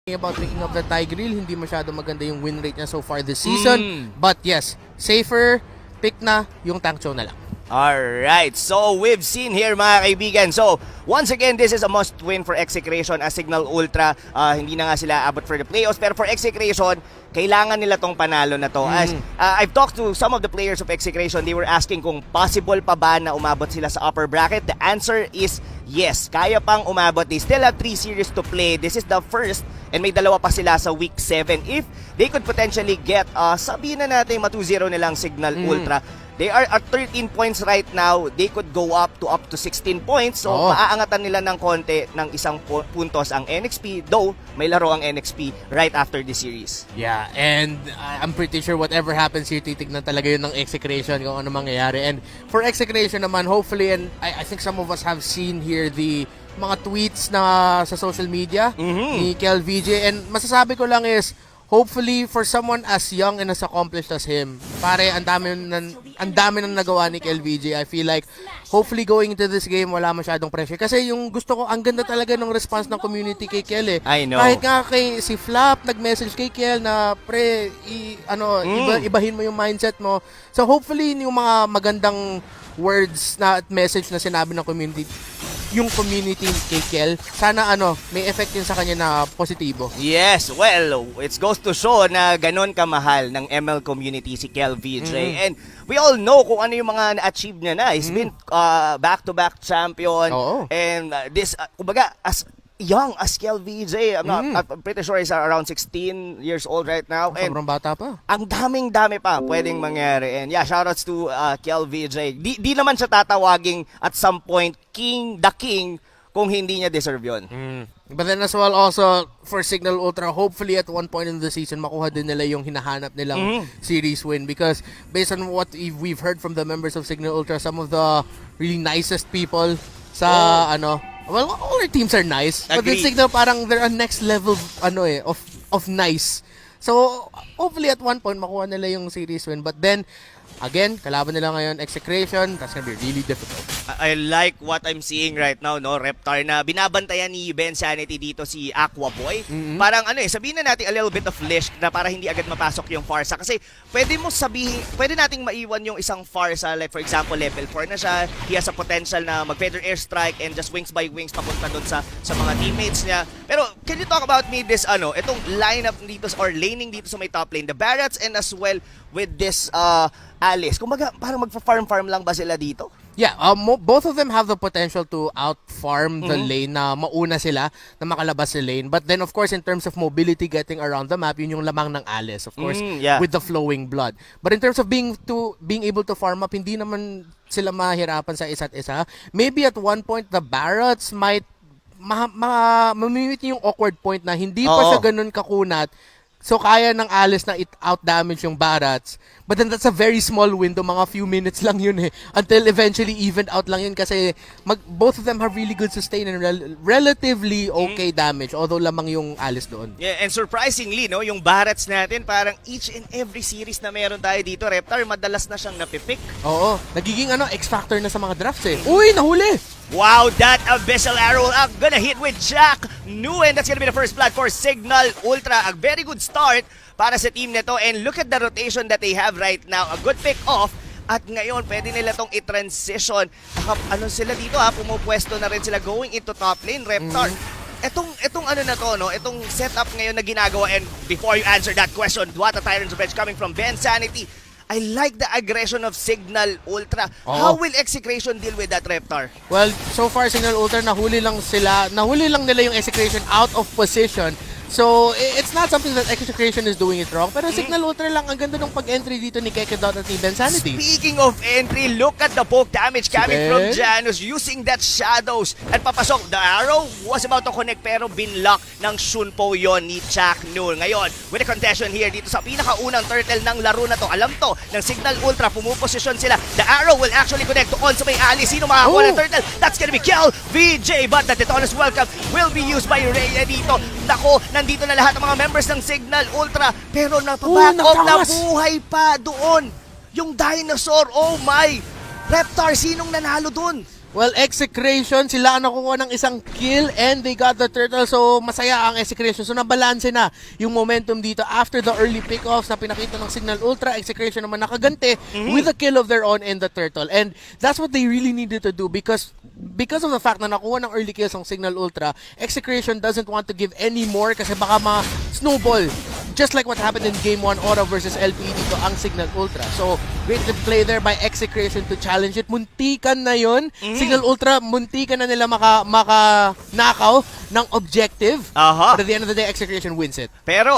About picking up the Tigreal, hindi masyado maganda yung win rate niya so far this season. But yes, safer pick na yung Tank Chow na lang. Alright, so we've seen here mga kaibigan. So, once again, this is a must win for Execration as Cignal Ultra. Hindi na nga sila abot for the playoffs. Pero for Execration, kailangan nila tong panalo na to. As I've talked to some of the players of Execration, they were asking kung possible pa ba na umabot sila sa upper bracket. The answer is yes, kaya pang umabot. They still have 3 series to play. This is the first and may dalawa pa sila sa week 7. If they could potentially get, sabihin na natin, 2-0 nilang Cignal Ultra. They are at 13 points right now. They could go up to 16 points. So, maaangatan nila ng konti ng isang puntos ang NXP. Though, may laro ang NXP right after the series. Yeah, and I'm pretty sure whatever happens here, titignan talaga yun ng Execration kung ano mangyayari. And for Execration naman, hopefully, and I think some of us have seen here the mga tweets na sa social media ni Kel VJ. And masasabi ko lang is, hopefully, for someone as young and as accomplished as him, pare, ang dami nang nagawa ni Kel VJ. I feel like, hopefully going into this game, wala masyadong pressure. Kasi yung gusto ko, ang ganda talaga ng response ng community kay Kel eh. I know. Kahit nga kay si Flap, nag-message kay Kel na, pre, ibahin mo yung mindset mo. So hopefully, yung mga magandang words na at message na sinabi ng community, yung community kay Kel, sana may effect yun sa kanya na positibo. Yes, well, it goes to show na ganon kamahal ng ML community si Kel VJ. And we all know kung ano yung mga na-achieve niya na. He's been back-to-back champion. And kumbaga, as young as Kel VJ, I'm pretty sure he's around 16 years old right now. And sobrang bata pa. Ang daming-dami pa pwedeng mangyari. And yeah, shoutouts to Kel VJ. Di naman siya tatawaging at some point the king kung hindi niya deserve yun. But then as well also for Cignal Ultra, hopefully at one point in the season makuha din nila yung hinahanap nilang series win, because based on what we've heard from the members of Cignal Ultra, some of the really nicest people sa well, all our teams are nice. But in Cignal parang they're a next level of nice. So hopefully at one point makuha nila yung series win. But then again, kalaban nila ngayon Execration. That's gonna be really difficult. I like what I'm seeing right now, no, Reptar, na binabantayan ni Ben Sanity dito si Aqua Boy. Parang sabihin na natin a little bit of list na para hindi agad mapasok yung Farsa. Kasi pwede nating maiwan yung isang Farsa, like for example, level 4 na siya. He has a potential na mag-feather airstrike and just wings by wings papunta doon sa mga teammates niya. Pero can you talk about me this, itong lineup dito or laning dito sa may top lane, the Barretts, and as well with this Alice. Kumbaga, parang magpa-farm lang ba sila dito? Yeah, both of them have the potential to out-farm the lane na mauna sila na makalabas sa lane. But then, of course, in terms of mobility getting around the map, yun yung lamang ng Alice, of course, with the flowing blood. But in terms of being able to farm up, hindi naman sila mahirapan sa isa't isa. Maybe at one point, the Barretts might mamimit yung awkward point na hindi pa siya ganun kakunat. So, kaya ng Alice na out-damage yung Barretts. But then that's a very small window, mga few minutes lang yun eh. Until eventually even out lang yun kasi both of them have really good sustain and relatively okay damage. Although lamang yung Alice doon. Yeah, and surprisingly, no, yung Barretts natin, parang each and every series na meron tayo dito, Reptar, madalas na siyang napipick. Oo, nagiging X-Factor na sa mga drafts eh. Uy, nahuli! Wow, that Abyssal Arrow gonna hit with Jack Nguyen. That's gonna be the first blood for Cignal Ultra. A very good start para sa team nito. And look at the rotation that they have right now. A good pick off. At ngayon, pwede nila tong i-transition. Sila dito pumupwesto na rin sila going into top lane, Reptar. Itong itong setup ngayon na ginagawa. And before you answer that question, what a Tyrant's Revenge coming from Ben Sanity. I like the aggression of Cignal Ultra. How will Execration deal with that, Reptar? Well, so far Cignal Ultra nahuli lang nila yung Execration out of position. So, it's not something that Execration is doing it wrong. Pero Cignal Ultra lang, ang ganda ng pag-entry dito ni Kekedot at ni Ben Sanity. Speaking of entry, look at the poke damage coming from Janus using that shadows. At papasok, the arrow was about to connect pero binlock ng Shunpo yon ni Jack Nguyen. Ngayon, with a contention here dito sa pinakaunang turtle ng laro na to. Alam to, ng Cignal Ultra, pumuposisyon sila. The arrow will actually connect to on sa may Ali. Sino makakuha ng turtle? That's gonna be Kel VJ. But the Detonus welcome will be used by Rhea dito. Nako, nandito na lahat ng mga members ng Cignal Ultra. Pero napaback off na buhay pa doon. Yung dinosaur, oh my! Reptar, sinong nanalo doon? Well, Execration, sila ang nakuha ng isang kill and they got the turtle. So, masaya ang Execration. So, nabalanse na yung momentum dito after the early pickoffs na pinakita ng Cignal Ultra. Execration naman nakagante with a kill of their own in the turtle. And that's what they really needed to do because of the fact na nakuha ng early kills ng Cignal Ultra, Execration doesn't want to give any more kasi baka ma-snowball. Just like what happened in Game 1 Aura versus LPE dito ang Cignal Ultra. So, great play there by Execration to challenge it. Muntikan na yun. Cignal Ultra, muntikan na nila maka-nakaw ng objective. But at the end of the day, Execration wins it. Pero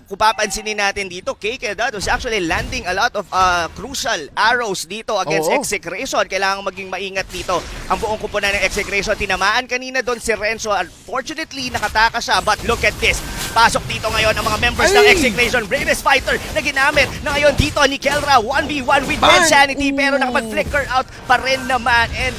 kung papansinin natin dito, Kelra was actually landing a lot of crucial arrows dito against Execration. Kailangan maging maingat dito ang buong kupunan ng Execration. Tinamaan kanina doon si Renzo. Unfortunately, nakataka siya. But look at this. Pasok dito ngayon ang mga members ng Execration. Bravest fighter na ginamit na ngayon dito ni Kelra. 1v1 with Insanity pero nakapag-flicker out pa rin naman. And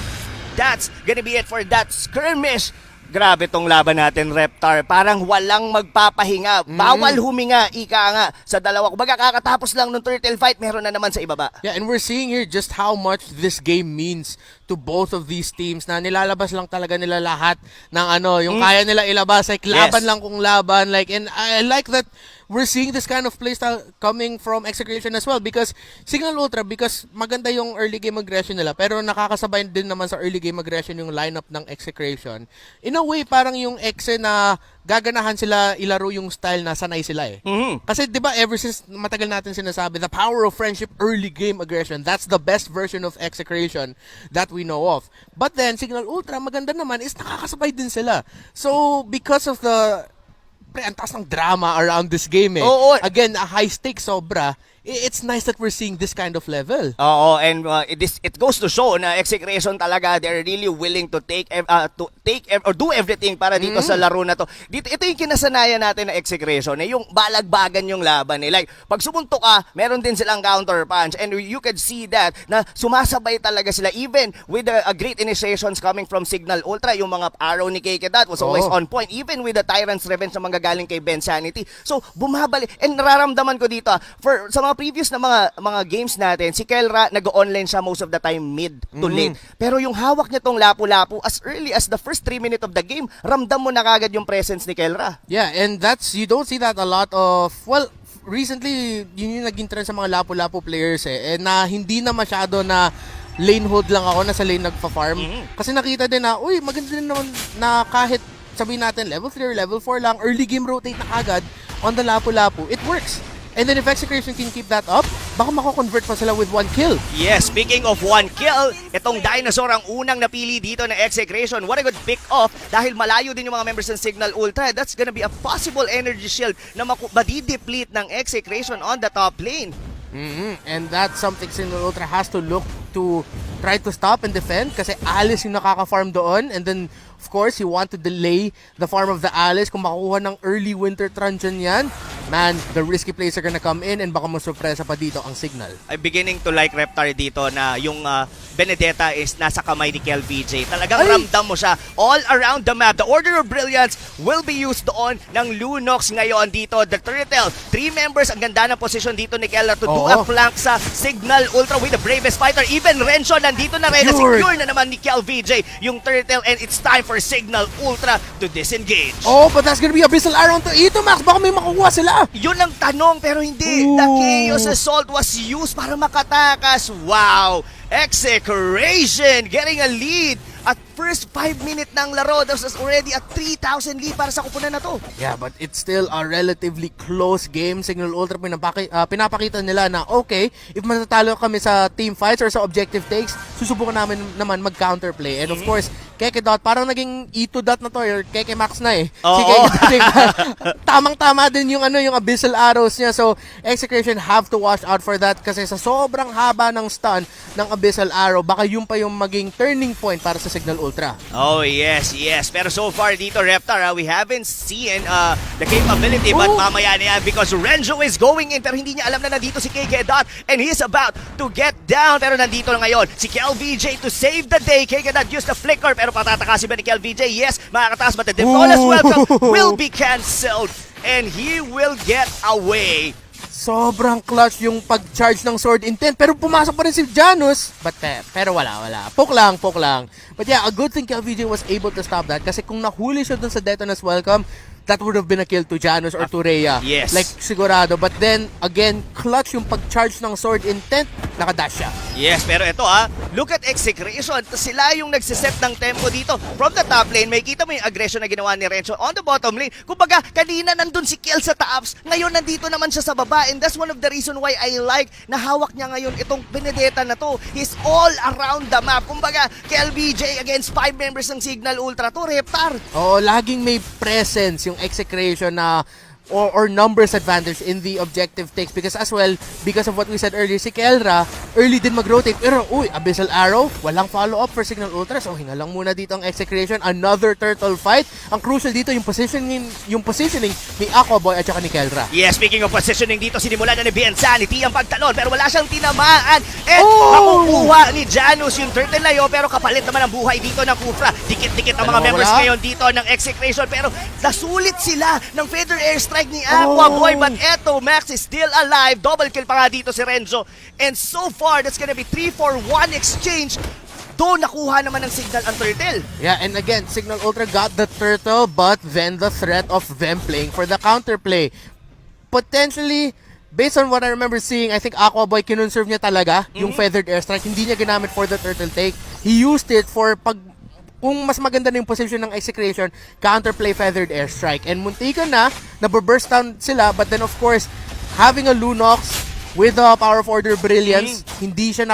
that's gonna be it for that skirmish. Grabe tong laban natin, Reptar. Parang walang magpapahinga. Bawal huminga, ika nga, sa dalawa. Kung kakatapos lang ng turtle fight, meron na naman sa ibaba. Yeah, and we're seeing here just how much this game means to both of these teams na nilalabas lang talaga nila lahat ng yung kaya nila ilabas. Like, laban lang kung laban. Like, and I like that we're seeing this kind of playstyle coming from Execration as well because Cignal Ultra, because maganda yung early game aggression nila pero nakakasabay din naman sa early game aggression yung lineup ng Execration. In a way, parang yung Exe na gaganahan sila ilaro yung style na sanay sila eh. Kasi 'di ba ever since matagal natin sinasabi the power of friendship early game aggression, that's the best version of Execration that we know of. But then Cignal Ultra maganda naman is nakakasabay din sila. So because of the ang taas ng drama around this game eh. Again, a high stakes sobra. It's nice that we're seeing this kind of level. And it goes to show na Execration talaga, they're really willing to take or do everything para dito sa laro na to. Dito, ito yung kinasanayan natin na Execration, yung balagbagan yung laban. Like, pag sumuntok ka, meron din silang counter punch and you could see that na sumasabay talaga sila even with the great initiations coming from Cignal Ultra. Yung mga arrow ni Kelra was always on point, even with the Tyrant's Revenge na manggagaling kay Insanity. So, bumabalik. And nararamdaman ko dito, sa mga previous na mga games natin, si Kelra nag-online siya most of the time mid to late. Pero yung hawak niya tong lapu-lapu as early as the first 3 minutes of the game, ramdam mo na kagad yung presence ni Kelra. Yeah, and you don't see that a lot of, well, recently, yun yung naging trend sa mga lapu-lapu players eh, na hindi na masyado na lane hold lang ako, nasa lane nagpa-farm. Kasi nakita din na, uy, maganda din naman na kahit sabihin natin level 3 or level 4 lang, early game rotate na kagad on the lapu-lapu, it works. And then if Execration can keep that up, baka mako-convert pa sila with 1 kill. Yes, speaking of 1 kill, itong Dinosaur ang unang napili dito na Execration. What a good pick off dahil malayo din yung mga members ng Cignal Ultra. That's gonna be a possible energy shield na madi-deplete ng Execration on the top lane. And that's something Cignal Ultra has to look to try to stop and defend kasi Alice yung nakaka-farm doon, and then of course you want to delay the farm of the Alice. Kung makukuha ng early winter truncheon yan, man, the risky plays are gonna come in and baka masurpresa pa dito ang Cignal. I'm beginning to like Reptar dito na yung Benedetta is nasa kamay ni KelVJ. Talagang ramdam mo siya all around the map. The Order of Brilliance will be used doon ng Lunox ngayon dito. The Turtle, 3 members, ang ganda ng position dito ni Kelra to do a flank sa Cignal Ultra with the bravest fighter. Even Renzo nandito na rin. Secure na naman ni KelVJ yung Turtle, and it's time for Cignal Ultra to disengage. But that's gonna be Abyssal Arrow to ito, Max. Baka may makukuha sila. Yun ang tanong, pero hindi. The Chaos Assault was used para makatakas. Wow! Execration getting a lead at first 5 minute ng laro. That was already a 3,000 lead para sa kupunan na to. Yeah, but it's still a relatively close game. Cignal Ultra pinapakita nila na okay, if matatalo kami sa team fights or sa objective takes, susubukan namin naman mag-counterplay. And of course, Keke.Dot, parang naging E2.Dot na to, or Keke Max na eh. Si Keke.Dot, tamang-tama din yung yung Abyssal Arrows niya. So, Execration have to watch out for that kasi sa sobrang haba ng stun ng Abyssal Arrow, baka yun pa yung maging turning point para sa Cignal Ultra. Oh, yes. Pero so far dito, Reptar, we haven't seen the capability, but mamaya na yan because Renzo is going in, pero hindi niya alam na nandito si Keke.Dot and he's about to get down. Pero nandito na ngayon si KelVJ to save the day. Keke.Dot used the flicker, pero patatakasin ba ni KelVJ? Yes, makakataas, but the Flawless Welcome will be cancelled and he will get away. sobrang clutch yung pag-charge ng sword intent. Pero pumasok pa rin si Janus. But, pero wala. Poke lang. But yeah, a good thing KLVJ was able to stop that. Kasi kung nahuli siya dun sa Detona's Welcome, that would have been a kill to Janus or to Rhea. Yes. Like, sigurado. But then, again, clutch yung pag-charge ng sword intent, nakadash siya. Yes, pero ito look at execution. Sila yung nagsiset ng tempo dito. From the top lane, may kita mo yung aggression na ginawa ni Renzo on the bottom lane. Kumbaga, kanina nandun si Kel sa tops, ngayon nandito naman siya sa baba. And that's one of the reason why I like na hawak niya ngayon itong Benedetta na to. He's all around the map. Kumbaga, KLVJ against 5 members ng Cignal Ultra to, Reptar. Oo, laging may presence yung execration na or numbers advantage in the objective takes because as well, because of what we said earlier, si Kelra, early din mag-rotate. Pero, Abyssal Arrow, walang follow-up for Cignal Ultra. So, hinga lang muna dito ang execution. Another turtle fight. Ang crucial dito, yung positioning ni Aquaboy at saka ni Kelra. Yes, speaking of positioning dito, sinimulan na ni Biansanity ang pagtalon pero wala siyang tinamaan. And makukuha ni Janus yung turtle na yun pero kapalit naman ang buhay dito ng Kufra. Dikit-dikit ang mga members ngayon dito ng execution pero nasulit sila ng feather airstrike ni Aquaboy. But eto, Max is still alive. Double kill pa nga dito si Renzo. And so far, that's gonna be 3-4-1 exchange. Though nakuha naman ng Cignal ang turtle. Yeah, and again, Cignal Ultra got the turtle, but then the threat of them playing for the counterplay. Potentially, based on what I remember seeing, I think Aquaboy kinonserve niya talaga yung feathered airstrike. Hindi niya ginamit for the turtle take. He used it for kung mas maganda na yung position ng execution, counterplay feathered airstrike. And muntikan na, naburst down sila, but then of course, having a Lunox with the Power of Order Brilliance, hindi siya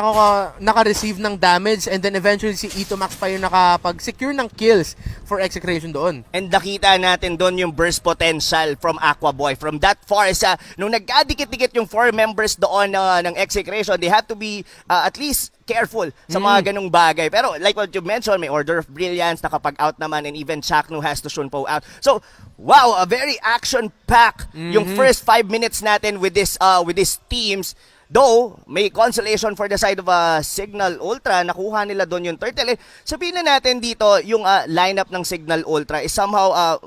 naka-receive ng damage, and then eventually si Itomax pa yung nakapag-secure ng kills for execution doon. And nakita natin doon yung burst potential from Aquaboy. From that far, nung nagkadikit-dikit yung 4 members doon ng execution, they have to be at least careful sa mga ganung bagay. Pero like what you mentioned, may Order of Brilliance, nakapag-out naman, and even Chakno has to Shunpo out. So, wow, a very action-packed yung first 5 minutes natin with these teams. Though, may consolation for the side of Cignal Ultra, nakuha nila doon yung turtle. Sabihin na natin dito, yung lineup ng Cignal Ultra is somehow,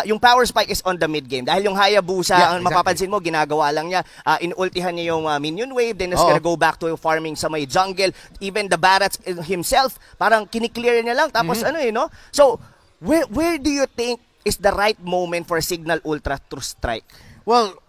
yung power spike is on the mid game. Dahil yung Hayabusa, ang mapapansin mo, ginagawa lang niya, inultihan niya yung minion wave, then it's gonna go back to farming sa may jungle. Even the Barats himself, parang kiniklear niya lang. Tapos no? So, where do you think is the right moment for Cignal Ultra to strike? Well,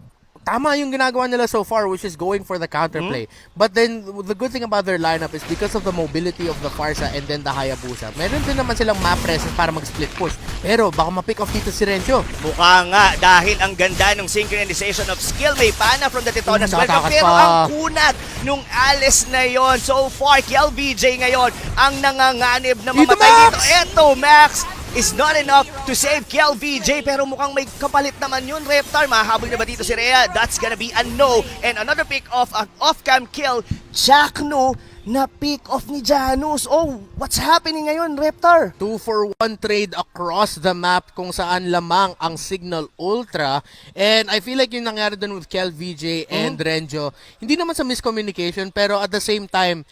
tama yung ginagawa nila so far, which is going for the counterplay. But then, the good thing about their lineup is because of the mobility of the Farsa and then the Hayabusa, meron din naman silang map presence para mag-split push. Pero baka ma-pick off dito si Renzo. Mukha nga, dahil ang ganda ng synchronization of skill, may pana from the Titonas Welcome. Pero ang kunat nung Alice na yon, so far, KLVJ ngayon, ang nanganganib na mamatay dito. Eto, Max! Is not enough to save KLVJ, pero mukhang may kapalit naman yun, Reptar. Mahabol na ba dito si Rhea? That's gonna be a no. And another pick off, an off-cam kill. Chakno na pick off ni Janus. Oh, what's happening ngayon, Reptar? 2-for-1 trade across the map kung saan lamang ang Cignal Ultra. And I feel like yung nangyari dun with KLVJ and Renzo, hindi naman sa miscommunication, pero at the same time,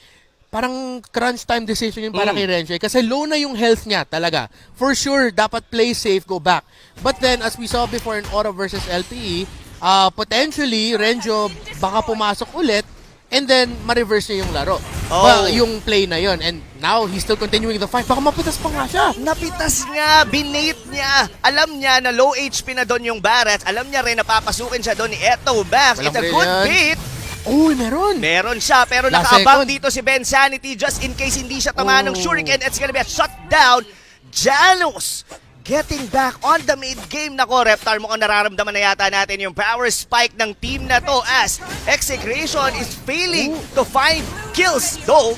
parang crunch time decision yung para kay Renzo. Kasi low na yung health niya talaga. For sure, dapat play safe, go back. But then, as we saw before in Aura versus LTE, potentially, Renzo baka pumasok ulit and then ma-reverse niya yung laro. Yung play na yon. And now, he's still continuing the fight. Baka mapitas pa nga siya. Napitas niya, binate niya. Alam niya na low HP na doon yung Barats. Alam niya rin na papasukin siya doon ni Eto Bax. It's a good bait. Uy, meron. Meron siya, pero nakaabang dito si Bensanity just in case hindi siya tamaan ng Shuriken. It's gonna be a shutdown. Janus getting back on the mid game. Nako, Reptar, mukhang nararamdaman na yata natin yung power spike ng team na to as Execration is failing to find kills. Though,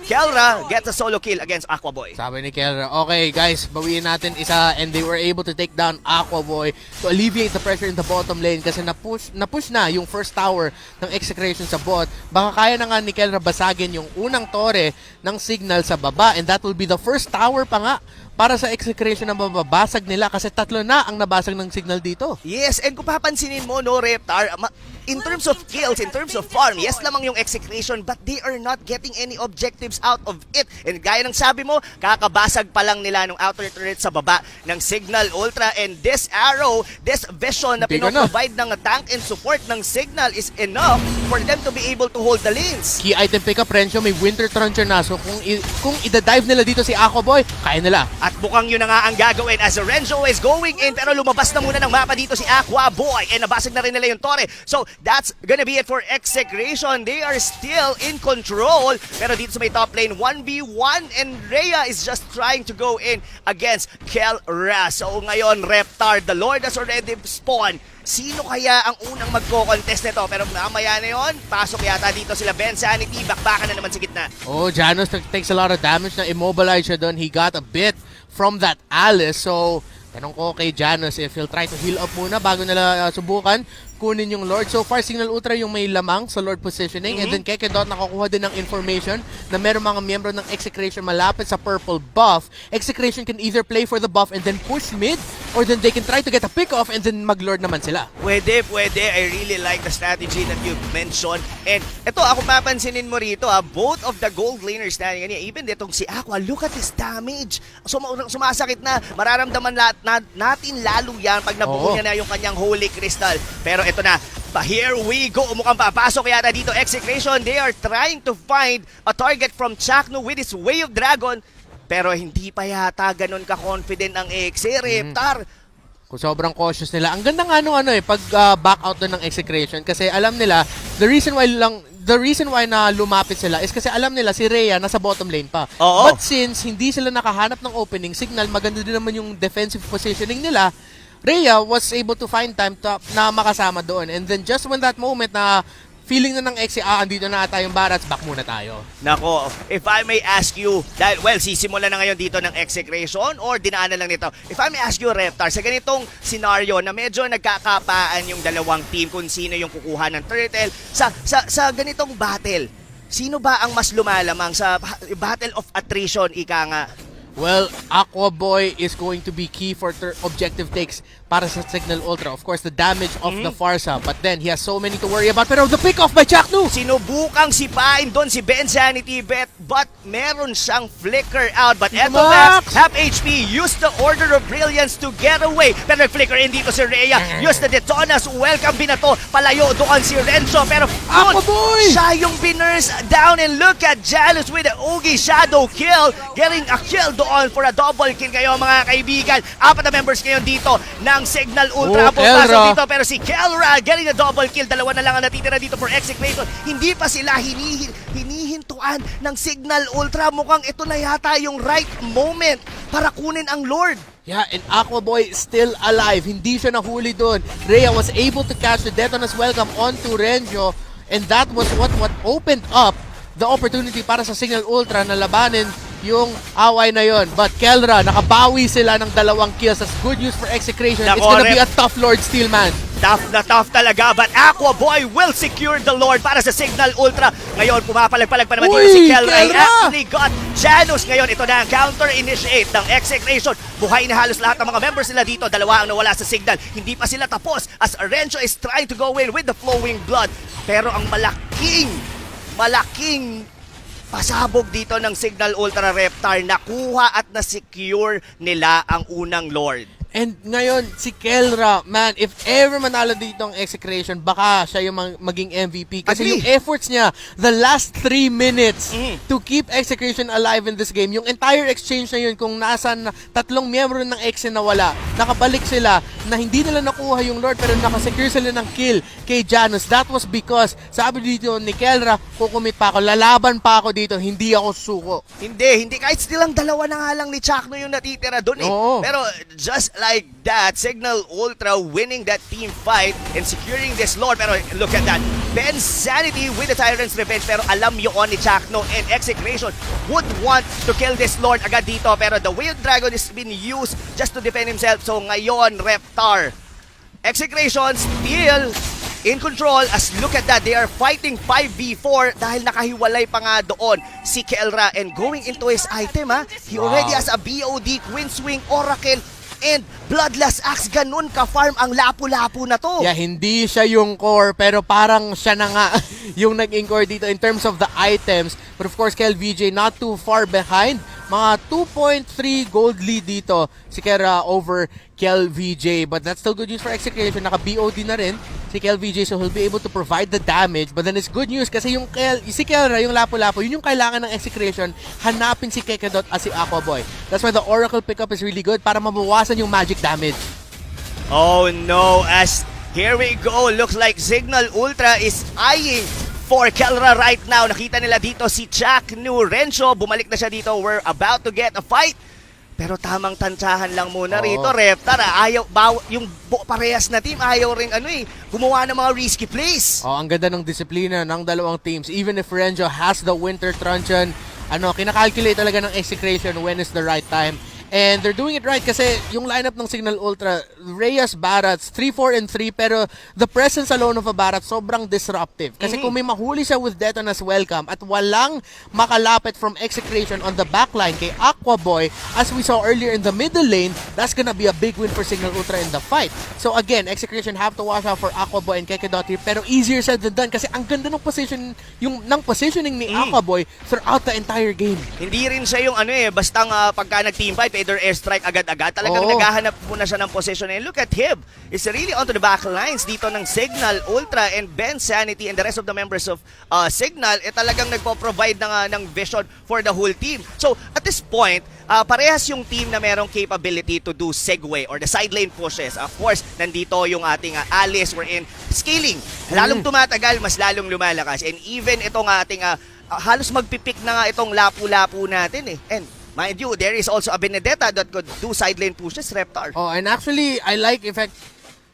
Kelra gets a solo kill against Aquaboy. Sabi ni Kelra, okay guys, bawiin natin isa, and they were able to take down Aquaboy to alleviate the pressure in the bottom lane kasi na-push na yung first tower ng Execration sa bot. Baka kaya na nga ni Kelra basagin yung unang tore ng Cignal sa baba, and that will be the first tower pa nga para sa execution na mababasag nila kasi 3 na ang nabasag ng Cignal dito. Yes, and kung papansinin mo, no, Reptar, in terms of kills, in terms of farm, yes lamang yung execution, but they are not getting any objectives out of it. And gaya ng sabi mo, kakabasag pa lang nila ng outer turret sa baba ng Cignal Ultra, and this arrow, this vision na pinoprovide ng tank and support ng Cignal is enough for them to be able to hold the lanes. Key item pickup, Renzo, may Winter Truncher na. So kung ida-dive nila dito si Aqua Boy, kaya nila. At mukhang yun na nga ang gagawin as Renzo is going in, pero lumabas na muna ng mapa dito si Aqua Boy, and nabasag na rin nila yung Torre. So that's gonna be it for execution. They are still in control, pero dito sa may top lane, 1v1, and Rhea is just trying to go in against Kelra. So ngayon, Reptar, the Lord has already spawned. Sino kaya ang unang magko-contest nito? Pero mamaya na yun, pasok yata dito sila Ben Sanity, bakbakan na naman sa gitna. Oh, Janos takes a lot of damage na immobilize siya doon. He got a bit from that Alice. So, tanong ko kay Janos if he'll try to heal up muna bago nila subukan kunin yung Lord. So far, Cignal Ultra yung may lamang sa Lord positioning. And then Kekedot nakakuha din ng information na meron mga miyembro ng Execration malapit sa purple buff. Execration can either play for the buff and then push mid, or then they can try to get a pick off and then mag-Lord naman sila. Pwede. I really like the strategy that you've mentioned. And ito, ako papansinin mo rito, both of the gold laners na ganyan, even ditong si Aqua, look at his damage. Sumasakit na. Mararamdaman natin lalo yan pag nabuo niya na yung kanyang Holy Crystal. Pero ito na, here we go. Mukhang papasok yata dito Execration. They are trying to find a target from Cignal with his Way of Dragon. Pero hindi pa yata ganun ka-confident ang Exe. Reptar, kung sobrang cautious nila. Ang ganda nga pag back out doon ng Execration kasi alam nila, the reason why na lumapit sila is kasi alam nila si Rhea nasa bottom lane pa. Oo. But since hindi sila nakahanap ng opening signal, maganda din naman yung defensive positioning nila, Rhea was able to find time na makasama doon. And then just when that moment na feeling na ng Exe, andito na ata yung Barats, back muna tayo. Nako, if I may ask you, dahil, well, sisimula na ngayon dito ng Execration or dinaanan lang nito. If I may ask you, Reptar, sa ganitong scenario na medyo nagkakapaan yung dalawang team kung sino yung kukuha ng turtle, sa ganitong battle, sino ba ang mas lumalamang sa battle of attrition, ika nga? Well, Aqua Boy is going to be key for objective takes para sa Cignal Ultra. Of course, the damage of the Farsa, but then he has so many to worry about. Pero the pick-off by Cignal! Sinubukang sipain doon si Ben Sanity, but meron siyang flicker out. But eto Max, half HP, use the Order of Brilliance to get away. Pero nag-flicker in dito si Rhea. Use the Detonas, welcome binato. Palayo doon si Renzo. Pero Aqua Boy! Siya yung binurse down, and look at Janus with the Ogi Shadow kill. Getting a kill doon for a double kill kayo mga kaibigan. 4 na members ngayon dito ng Cignal Ultra. Pupasok dito, pero si Kelra getting a double kill. 2 na lang ang natitira dito for Execration. Hindi pa sila hinihintuan ng Cignal Ultra. Mukhang ito na yata yung right moment para kunin ang Lord. Yeah, and Aqua Boy still alive. Hindi siya nahuli doon. Rhea was able to catch the Detona's welcome onto Renzo, and that was what opened up the opportunity para sa Cignal Ultra na labanin yung away na yon. But Kelra, nakabawi sila ng 2 kills. That's good news for Execration. It's gonna be a tough Lord still, man. Tough na tough talaga, but Aqua Boy will secure the Lord para sa Cignal Ultra. Ngayon, pumapalag-palag pa naman dito si Kelra. He actually got Janus. Ngayon, ito na ang counter-initiate ng Execration. Buhay na halos lahat ng mga members nila dito. 2 ang nawala sa Cignal. Hindi pa sila tapos as Renzo is trying to go in with the flowing blood. Pero ang malaking pasabog dito ng Cignal Ultra, Reptar, nakuha at na-secure nila ang unang Lord. And ngayon, si Kelra, man, if ever manalo dito ang Execration, baka siya yung maging MVP. Kasi yung efforts niya, the last 3 minutes to keep Execration alive in this game, yung entire exchange na yun, kung nasan 3 miyembro ng Exe na wala, nakabalik sila, na hindi nila nakuha yung Lord, pero nakasecure sila ng kill kay Janus. That was because, sabi dito ni Kelra, kukumit pa ako, lalaban pa ako dito, hindi ako suko. Hindi. Kahit still ang 2 na nga lang ni Cignal yung natitira doon eh. Oo. Pero just like that, Cignal Ultra winning that team fight and securing this Lord. Pero look at that. Ben Sanity with the Tyrant's Revenge. Pero alam yun ni Cignal, and Execration would want to kill this Lord agad dito. Pero the Way of Dragon has been used just to defend himself. So ngayon, Reptar, Execration still in control. As look at that, they are fighting 5v4 dahil nakahiwalay pa nga doon si Kelra. And going into his item, he already has a BOD, Queen Swing, Oracle, and Bloodlust Axe. Ganun ka-farm ang lapu-lapu na to. Yeah, hindi siya yung core, pero parang siya na nga yung naging core dito in terms of the items. But of course, KelVJ not too far behind. Mga 2.3 gold lead dito si Kelra over KelVJ. But that's still good news for Execration. Naka-BOD na rin si KelVJ, so he'll be able to provide the damage. But then it's good news kasi si Kelra, yung lapu-lapu, yun yung kailangan ng Execration. Hanapin si Kekedot at si Aquaboy. That's why the Oracle pickup is really good para mabawasan yung magic damage. Oh no, as here we go. Looks like Cignal Ultra is eyeing for Kelra right now. Nakita nila dito si Cignal Renzo. Bumalik na siya dito. We're about to get a fight. Pero tamang tantsahan lang muna rito, Reptar. Yung parehas na team, ayaw rin gumawa ng mga risky plays. Ang ganda ng disiplina ng dalawang teams. Even if Renzo has the Winter Truncheon, kinakalculate talaga ng Execration when is the right time. And they're doing it right kasi yung lineup ng Cignal Ultra, Reyes, Barats, 3, 4, and 3, pero the presence alone of a Barat sobrang disruptive. Kasi kung may mahuli siya with Detona's Welcome at walang makalapit from Execration on the backline kay Aquaboy, as we saw earlier in the middle lane, that's gonna be a big win for Cignal Ultra in the fight. So again, Execration have to watch out for Aquaboy and Kekedot here, pero easier said than done kasi ang ganda ng positioning ni Aquaboy throughout the entire game. Hindi rin siya yung bastang pagka nag-team fight, either airstrike agad-agad. Talagang naghahanap muna siya ng position. And look at him. He's really onto the back lines dito ng Cignal Ultra, and Ben Sanity and the rest of the members of Cignal talagang nagpo-provide ng vision for the whole team. So at this point, parehas yung team na merong capability to do segue or the side lane pushes. Of course, nandito yung ating Alice, we're in scaling. Lalong tumatagal, mas lalong lumalakas. And even itong ating halos magpipik na nga itong lapu-lapu natin And mind you, there is also a Benedetta that could do side lane pushes, Reptar. And actually, I like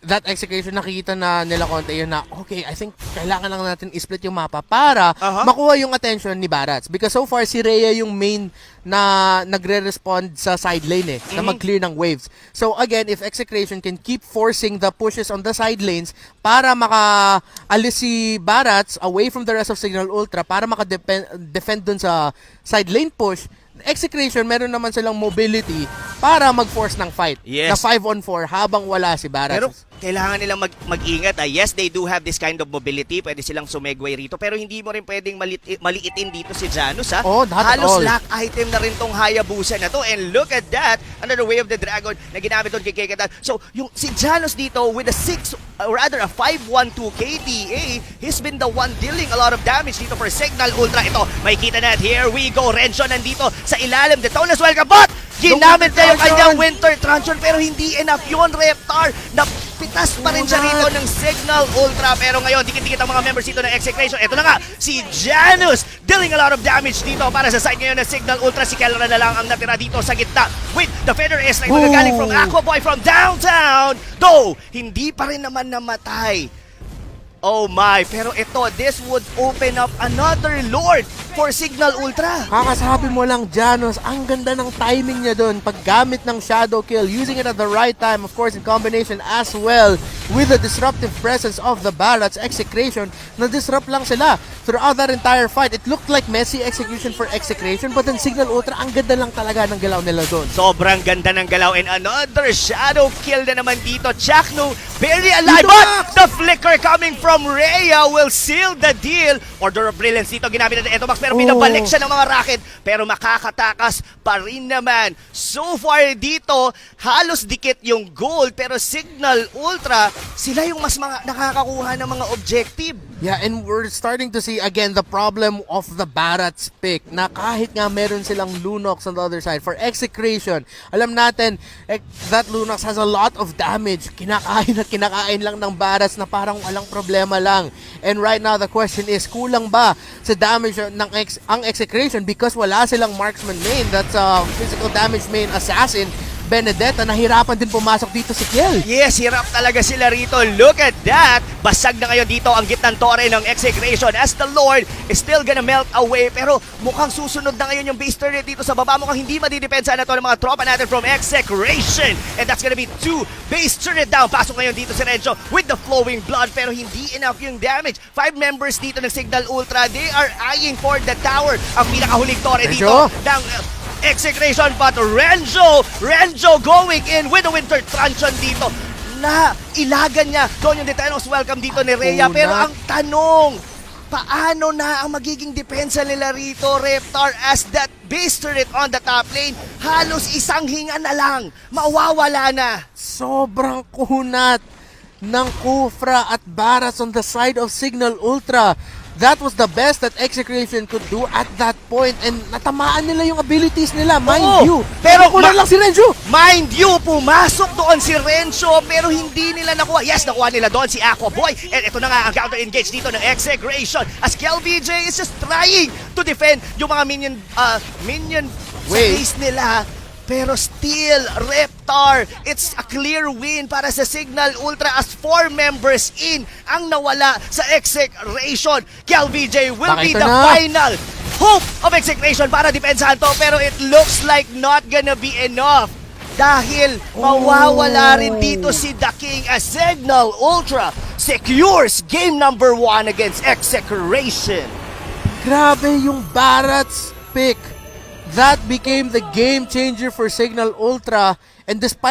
that Execution, nakikita na nila konti yun na, okay, I think kailangan lang natin i-split yung mapa para makuha yung attention ni Barats. Because so far, si Rhea yung main na nagre-respond sa side lane na mag-clear ng waves. So again, if Execration can keep forcing the pushes on the side lanes para maka-alis si Barats away from the rest of Cignal Ultra para maka-defend dun sa side lane push, Execration, meron naman silang mobility para mag-force ng fight. Yes. Na 5-on-4 habang wala si Barats. Pero kailangan nilang mag-ingat. Yes, they do have this kind of mobility. Pwede silang sumegway rito. Pero hindi mo rin pwedeng maliitin dito si Janus. Halos lock item na rin tong Hayabusa na to. And look at that. Another Way of the Dragon na ginamit doon kay Keketan. So, yung si Janus dito with a 5-1-2 KDA, he's been the one dealing a lot of damage dito for Cignal Ultra. Ito, makikita na. Here we go. Renzo nandito sa ilalim. Detona's Welcome. But ginamit na yung kanyang Winter Truncheon, pero hindi enough yun, Reptar. Napitas pa rin siya rito ng Cignal Ultra. Pero ngayon, dikit-dikit ang mga members dito ng Execration. Ito na nga, si Janus dealing a lot of damage dito para sa side ngayon ng Cignal Ultra. Si Kelra na lang ang natira dito sa gitna with the Feather S na galing from Aquaboy from downtown. Though, hindi pa rin naman namatay. Oh my, pero ito, this would open up another Lord for Cignal Ultra. Kakasabi mo lang, Janus, ang ganda ng timing niya doon. Paggamit ng Shadow Kill, using it at the right time, of course, in combination as well with the disruptive presence of the Barats Execration, na-disrupt lang sila throughout that entire fight. It looked like messy execution for Execration, but then Cignal Ultra, ang ganda lang talaga ng galaw nila doon. Sobrang ganda ng galaw, and another Shadow Kill na naman dito. Cignal barely alive, but the flicker coming from Rhea will seal the deal. Order of Brilliance dito, ginamit na Etomax, pero pinabalik siya ng mga rocket, pero makakatakas pa rin naman. So far dito, halos dikit yung gold, pero Cignal Ultra, sila yung mas nakakakuha ng mga objective. Yeah, and we're starting to see again the problem of the Barats pick, na kahit nga meron silang Lunox on the other side, for Execration, alam natin that Lunox has a lot of damage. Kinakain at kinakain lang ng Barats na parang walang problema lang. And right now the question is, kulang ba sa damage ng ang Execration because wala silang marksman main, that's a physical damage main assassin. Benedetta, nahirapan din pumasok dito si Kiel. Yes, hirap talaga sila rito. Look at that! Basag na ngayon dito ang gitnang tore ng Execration as the Lord is still gonna melt away. Pero mukhang susunod na ngayon yung base turret dito sa baba. Mukhang hindi madidepensa na to ng mga tropa natin from Execration. And that's gonna be 2 base turret down. Pasok ngayon dito si Renzo with the flowing blood. Pero hindi enough yung damage. 5 members dito ng Cignal Ultra. They are eyeing for the tower. Ang pinakahuling tore dito ng Execration, but Renzo going in with the Winter Truncheon dito na ilagan niya. Doon yung Detanos welcome dito ni Rhea. Pero ang tanong, paano na ang magiging depensa nila rito, Reptar, as that base turret on the top lane, halos isang hinga na lang, mawawala na. Sobrang kunat ng Kufra at Baras on the side of Cignal Ultra. That was the best that Execration could do at that point, and natamaan nila yung abilities nila, mind you. Pero kulang lang si Renzo. Mind you, pumasok doon si Renzo pero hindi nila nakuha. Yes, nakuha nila doon si Aqua Boy. And ito na nga ang counter-engage dito ng Execration as KelVJ is just trying to defend yung mga minion base nila. Pero still, Reptar, it's a clear win para sa Cignal Ultra as 4 members in ang nawala sa Execration. KelVJ will be the final hope of Execration para depensahan to, pero it looks like not gonna be enough. Dahil mawawala rin dito si The King as Cignal Ultra secures game number 1 against Execration. Grabe yung Barat's pick. That became the game changer for Cignal Ultra, and despite